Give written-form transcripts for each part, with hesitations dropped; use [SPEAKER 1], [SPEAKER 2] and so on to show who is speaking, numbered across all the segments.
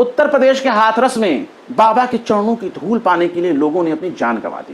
[SPEAKER 1] उत्तर प्रदेश के हाथरस में बाबा के चरणों की धूल पाने के लिए लोगों ने अपनी जान गंवा दी।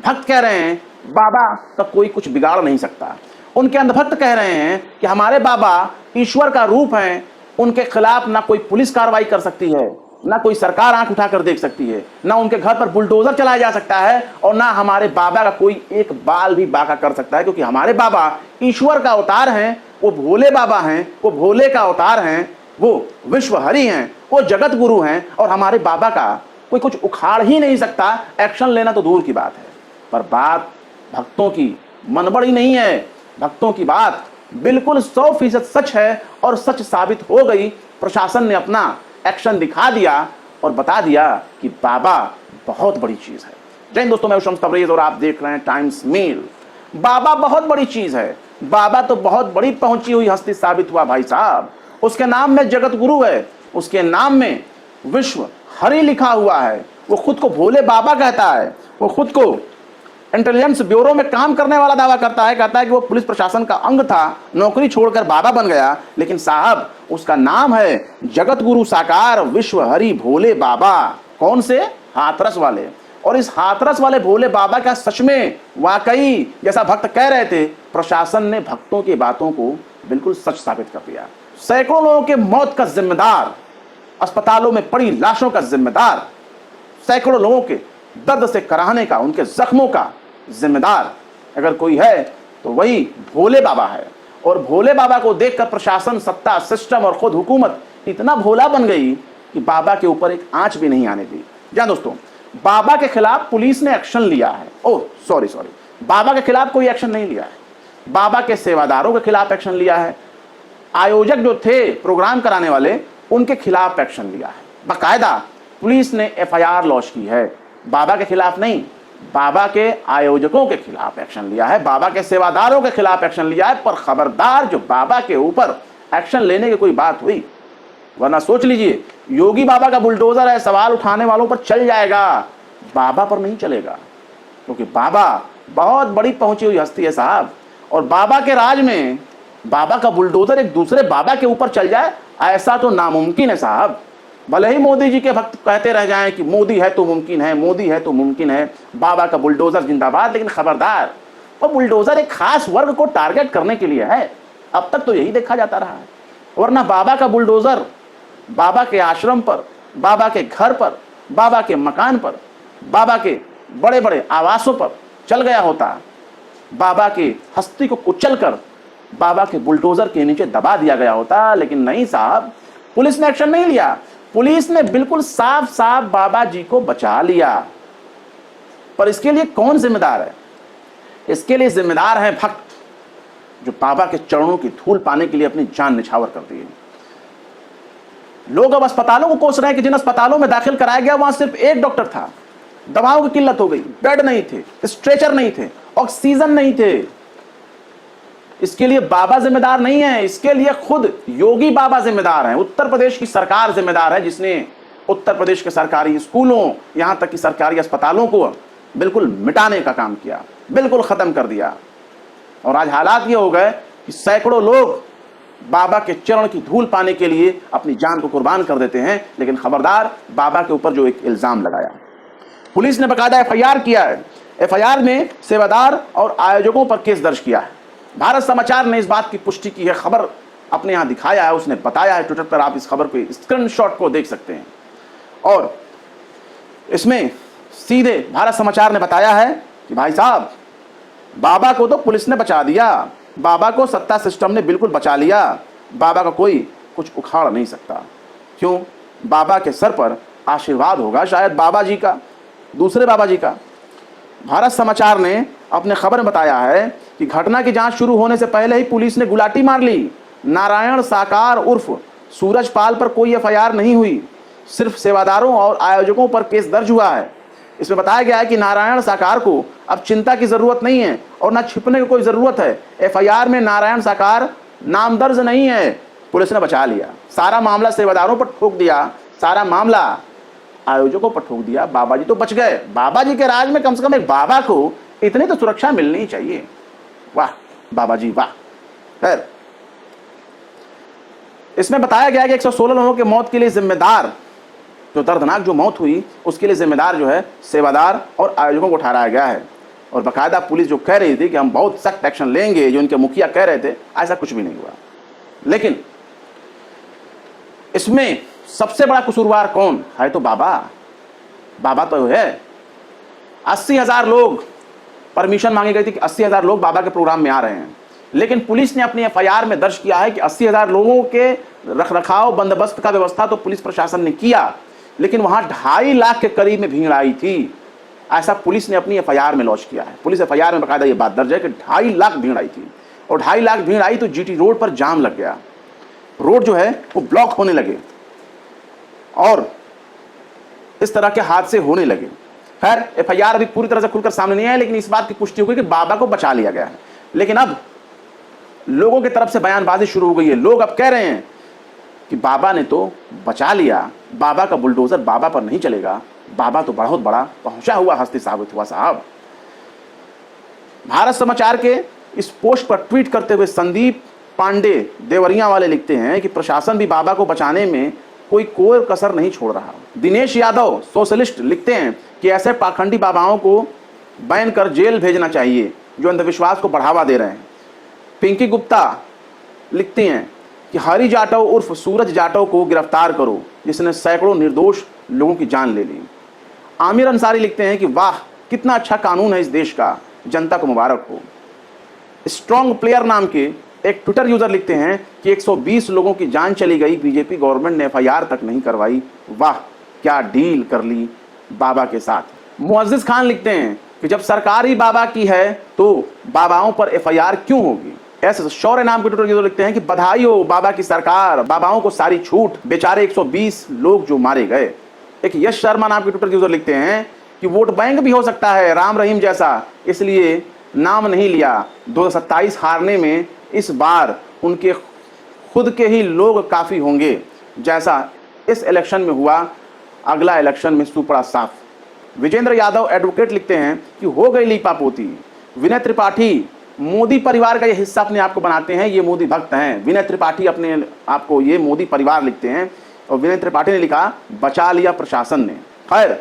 [SPEAKER 1] भक्त कह रहे हैं बाबा का कोई कुछ बिगाड़ नहीं सकता। उनके अंधभक्त कह रहे हैं कि हमारे बाबा ईश्वर का रूप हैं, उनके खिलाफ ना कोई पुलिस कार्रवाई कर सकती है, ना कोई सरकार आंख उठाकर देख सकती है, ना उनके घर पर बुलडोजर चलाया जा सकता है, और ना हमारे बाबा का कोई एक बाल भी बांका कर सकता है, क्योंकि हमारे बाबा ईश्वर का अवतार हैं, वो भोले बाबा हैं, वो भोले का अवतार हैं, वो विश्वहरि हैं, वो जगत गुरु हैं, और हमारे बाबा का कोई कुछ उखाड़ ही नहीं सकता। एक्शन लेना तो दूर की बात है। पर बात भक्तों की मनबड़ी नहीं है, भक्तों की बात बिल्कुल 100% सच है, और सच साबित हो गई। प्रशासन ने अपना एक्शन दिखा दिया और बता दिया कि बाबा बहुत बड़ी चीज है। जय हिंद दोस्तों, मैं शम्स तबरेज और आप देख रहे हैं टाइम्स मेल। बाबा बहुत बड़ी चीज है। बाबा तो बहुत बड़ी पहुंची हुई हस्ती साबित हुआ भाई साहब। उसके नाम में जगत गुरु है, उसके नाम में विश्व हरि लिखा हुआ है। वो खुद को भोले बाबा कहता है, वो खुद को इंटेलिजेंस ब्यूरो में काम करने वाला दावा करता है, कहता है कि वो पुलिस प्रशासन का अंग था, नौकरी छोड़कर बाबा बन गया। लेकिन साहब उसका नाम है जगत गुरु साकार विश्व हरि भोले बाबा। कौन से? हाथरस वाले। और इस हाथरस वाले भोले बाबा का सच में वाकई जैसा भक्त कह रहे थे, प्रशासन ने भक्तों की बातों को बिल्कुल सच साबित कर दिया। सैकड़ों लोगों के मौत का जिम्मेदार, अस्पतालों में पड़ी लाशों का जिम्मेदार, सैकड़ों लोगों के दर्द से कराहने का, उनके जख्मों का जिम्मेदार अगर कोई है तो वही भोले बाबा है। और भोले बाबा को देखकर प्रशासन, सत्ता, सिस्टम और खुद हुकूमत इतना भोला बन गई कि बाबा के ऊपर एक आंच भी नहीं आने दी। जान दोस्तों, बाबा के खिलाफ पुलिस ने एक्शन लिया है। ओह सॉरी, बाबा के खिलाफ कोई एक्शन नहीं लिया है। बाबा के सेवादारों के खिलाफ एक्शन लिया है। आयोजक जो थे प्रोग्राम कराने वाले, उनके खिलाफ एक्शन लिया है। बाकायदा पुलिस ने FIR लॉन्च की है। बाबा के खिलाफ नहीं, बाबा के आयोजकों के खिलाफ एक्शन लिया है, बाबा के सेवादारों के खिलाफ एक्शन लिया है। पर खबरदार जो बाबा के ऊपर एक्शन लेने की कोई बात हुई, वरना सोच लीजिए योगी बाबा का बुलडोजर है, सवाल उठाने वालों पर चल जाएगा, बाबा पर नहीं चलेगा। क्योंकि बाबा बहुत बड़ी पहुंची हुई हस्ती है साहब। और बाबा के राज में बाबा का बुलडोजर एक दूसरे बाबा के ऊपर चल जाए, ऐसा तो नामुमकिन है साहब। भले ही मोदी जी के भक्त कहते रह जाएं कि मोदी है तो मुमकिन है, मोदी है तो मुमकिन है, बाबा का बुलडोजर जिंदाबाद, लेकिन खबरदार वो बुलडोजर एक खास वर्ग को टारगेट करने के लिए है। अब तक तो यही देखा जाता रहा है। वरना बाबा का बुलडोजर बाबा के आश्रम पर, बाबा के घर पर, बाबा के मकान पर, बाबा के बड़े बड़े आवासों पर चल गया होता, बाबा की हस्ती को कुचलकर बाबा के बुलडोजर के नीचे दबा दिया गया होता। लेकिन नहीं साहब, पुलिस ने एक्शन नहीं लिया। पुलिस ने बिल्कुल साफ साफ बाबा जी को बचा लिया। पर इसके लिए कौन जिम्मेदार है? इसके लिए जिम्मेदार है भक्त, जो बाबा के चरणों की धूल पाने के लिए अपनी जान निछावर कर दी। लोग अब अस्पतालों को कोस रहे हैं कि जिन अस्पतालों में दाखिल कराया गया वहां सिर्फ एक डॉक्टर था, दवाओं की किल्लत हो गई, बेड नहीं थे, स्ट्रेचर नहीं थे, ऑक्सीजन नहीं थे। इसके लिए बाबा जिम्मेदार नहीं है, इसके लिए खुद योगी बाबा जिम्मेदार हैं। उत्तर प्रदेश की सरकार जिम्मेदार है, जिसने उत्तर प्रदेश के सरकारी स्कूलों, यहां तक कि सरकारी अस्पतालों को बिल्कुल मिटाने का काम किया, बिल्कुल खत्म कर दिया। और आज हालात ये हो गए कि सैकड़ों लोग बाबा के चरण की धूल पाने के लिए अपनी जान को कुर्बान कर देते हैं। लेकिन खबरदार बाबा के ऊपर जो एक इल्जाम लगाया, पुलिस ने बाकायदा FIR किया है। FIR में सेवादार और आयोजकों पर केस दर्ज किया है। भारत समाचार ने इस बात की पुष्टि की है, खबर अपने यहां दिखाया है, उसने बताया है ट्विटर पर, आप इस खबर के स्क्रीनशॉट को देख सकते हैं। और इसमें सीधे भारत समाचार ने बताया है कि भाई साहब, बाबा को तो पुलिस ने बचा दिया, बाबा को सत्ता सिस्टम ने बिल्कुल बचा लिया, बाबा का कोई कुछ उखाड़ नहीं सकता। क्यों? बाबा के सर पर आशीर्वाद होगा शायद बाबा जी का, दूसरे बाबा जी का। भारत समाचार ने अपने खबर में बताया है कि घटना की जांच शुरू होने से पहले ही पुलिस ने गुलाटी मार ली। नारायण साकार उर्फ सूरजपाल पर कोई FIR नहीं हुई, सिर्फ सेवादारों और आयोजकों पर केस दर्ज हुआ है। इसमें बताया गया है कि नारायण साकार को अब चिंता की जरूरत नहीं है और ना छिपने की कोई जरूरत है। FIR में नारायण साकार नाम दर्ज नहीं है, पुलिस ने बचा लिया। सारा मामला सेवादारों पर ठोक दिया, सारा मामला आयोजकों पर ठोक दिया। बाबा जी तो बच गए। बाबा जी के राज में कम से कम एक बाबा को इतनी तो सुरक्षा मिलनी चाहिए। वाह बाबा जी वाह। खैर, इसमें बताया गया कि 116 लोगों की मौत के लिए जिम्मेदार जो दर्दनाक जो मौत हुई उसके लिए जिम्मेदार जो है सेवादार और आयोजकों को ठहराया गया है। और बाकायदा पुलिस जो कह रही थी कि हम बहुत सख्त एक्शन लेंगे, जो इनके मुखिया कह रहे थे, ऐसा कुछ भी नहीं हुआ। लेकिन इसमें सबसे बड़ा कसूरवार कौन है? तो बाबा तो है। 80,000 लोग, परमिशन मांगी गई थी कि 80,000 लोग बाबा के प्रोग्राम में आ रहे हैं, लेकिन पुलिस ने अपनी एफआईआर में दर्ज किया है कि 80,000 लोगों के रखरखाव बंदोबस्त का व्यवस्था तो पुलिस प्रशासन ने किया, लेकिन वहां 2.5 लाख के करीब में भीड़ आई थी। ऐसा पुलिस ने अपनी एफआईआर में लॉन्च किया है। पुलिस एफआईआर में बकायदा ये बात दर्ज है कि 2.5 लाख भीड़ आई थी, और 2.5 लाख भीड़ आई तो जीटी रोड पर जाम लग गया, रोड जो है वो ब्लॉक होने लगे और इस तरह के हादसे होने लगे। खैर, एफआईआर अभी पूरी तरह से खुलकर सामने नहीं आया, लेकिन इस बात की पुष्टि हो गई कि बाबा को बचा लिया गया है। लेकिन अब लोगों की तरफ से बयानबाजी शुरू हो गई है। लोग अब कह रहे हैं कि बाबा ने तो बचा लिया, बाबा का बुलडोजर बाबा पर नहीं चलेगा, बाबा तो बहुत बड़ा पहुंचा हुआ हस्ती साबित हुआ। साहब, भारत समाचार के इस पोस्ट पर ट्वीट करते हुए संदीप पांडे देवरिया वाले लिखते हैं कि प्रशासन भी बाबा को बचाने में कोई कसर नहीं छोड़ रहा। दिनेश यादव सोशलिस्ट लिखते हैं कि ऐसे पाखंडी बाबाओं को बैन कर जेल भेजना चाहिए जो अंधविश्वास को बढ़ावा दे रहे हैं। पिंकी गुप्ता लिखती हैं कि हरी जाटव उर्फ सूरज जाटव को गिरफ्तार करो, जिसने सैकड़ों निर्दोष लोगों की जान ले ली। आमिर अंसारी लिखते हैं कि वाह, कितना अच्छा कानून है इस देश का, जनता को मुबारक हो। स्ट्रॉन्ग प्लेयर नाम के एक ट्विटर यूजर लिखते हैं कि 120 लोगों की जान चली गई, बीजेपी गवर्नमेंट ने एफआईआर तक नहीं करवाई, वाह क्या डील कर ली बाबा के साथ। मुअज्जिज खान लिखते हैं कि जब सरकार ही बाबा की है तो बाबाओं पर एफआईआर क्यों होगी। ऐसे शौर्य नाम के ट्विटर यूजर लिखते हैं कि बधाई हो बाबा की सरकार, बाबाओं को सारी छूट, बेचारे 120 लोग जो मारे गए। एक यश शर्मा नाम के ट्विटर यूजर लिखते हैं कि वोट बैंक भी हो सकता है राम रहीम जैसा, इसलिए नाम नहीं लिया। 2027 हारने में इस बार उनके खुद के ही लोग काफ़ी होंगे, जैसा इस इलेक्शन में हुआ, अगला इलेक्शन में सुपड़ा साफ। विजेंद्र यादव एडवोकेट लिखते हैं कि हो गई लीपापोती। विनय त्रिपाठी मोदी परिवार का ये हिस्सा अपने आप को बनाते हैं, ये मोदी भक्त हैं। विनय त्रिपाठी अपने आप को ये मोदी परिवार लिखते हैं, और विनय त्रिपाठी ने लिखा बचा लिया प्रशासन ने। खैर,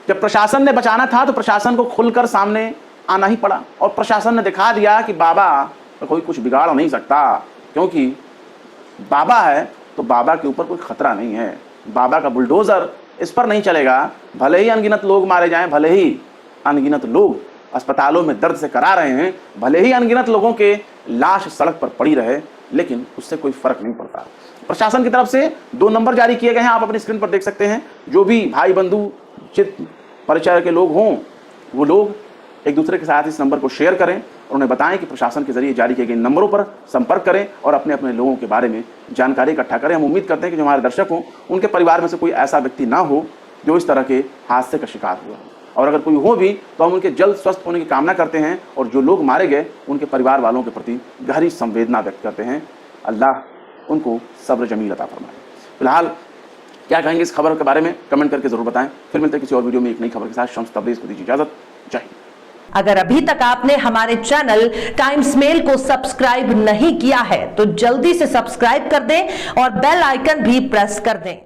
[SPEAKER 1] जब प्रशासन ने बचाना था तो प्रशासन को खुलकर सामने आना ही पड़ा, और प्रशासन ने दिखा दिया कि बाबा कोई कुछ बिगाड़ नहीं सकता, क्योंकि बाबा है तो बाबा के ऊपर कोई खतरा नहीं है। बाबा का बुलडोजर इस पर नहीं चलेगा। भले ही अनगिनत लोग मारे जाएं, भले ही अनगिनत लोग अस्पतालों में दर्द से करा रहे हैं, भले ही अनगिनत लोगों के लाश सड़क पर पड़ी रहे, लेकिन उससे कोई फर्क नहीं पड़ता। प्रशासन की तरफ से 2 नंबर जारी किए गए हैं, आप अपनी स्क्रीन पर देख सकते हैं। जो भी भाई बंधु चित परिचय के लोग हों, वो लोग एक दूसरे के साथ इस नंबर को शेयर करें और उन्हें बताएं कि प्रशासन के जरिए जारी किए गए नंबरों पर संपर्क करें और अपने अपने लोगों के बारे में जानकारी इकट्ठा करें। हम उम्मीद करते हैं कि जो हमारे दर्शक हों, उनके परिवार में से कोई ऐसा व्यक्ति ना हो जो इस तरह के हादसे का शिकार हुआ, और अगर कोई हो भी तो हम उनके जल्द स्वस्थ होने की कामना करते हैं, और जो लोग मारे गए उनके परिवार वालों के प्रति गहरी संवेदना व्यक्त करते हैं। अल्लाह उनको सब्र जमील अता फरमाए। फिलहाल क्या कहेंगे इस खबर के बारे में कमेंट करके जरूर बताएं। फिर मिलते हैं किसी और वीडियो में एक नई खबर के साथ। शम्स तबरेज़ को दीजिए इजाजत। जय हिंद।
[SPEAKER 2] अगर अभी तक आपने हमारे चैनल टाइम्स मेल को सब्सक्राइब नहीं किया है तो जल्दी से सब्सक्राइब कर दें और बेल आइकन भी प्रेस कर दें।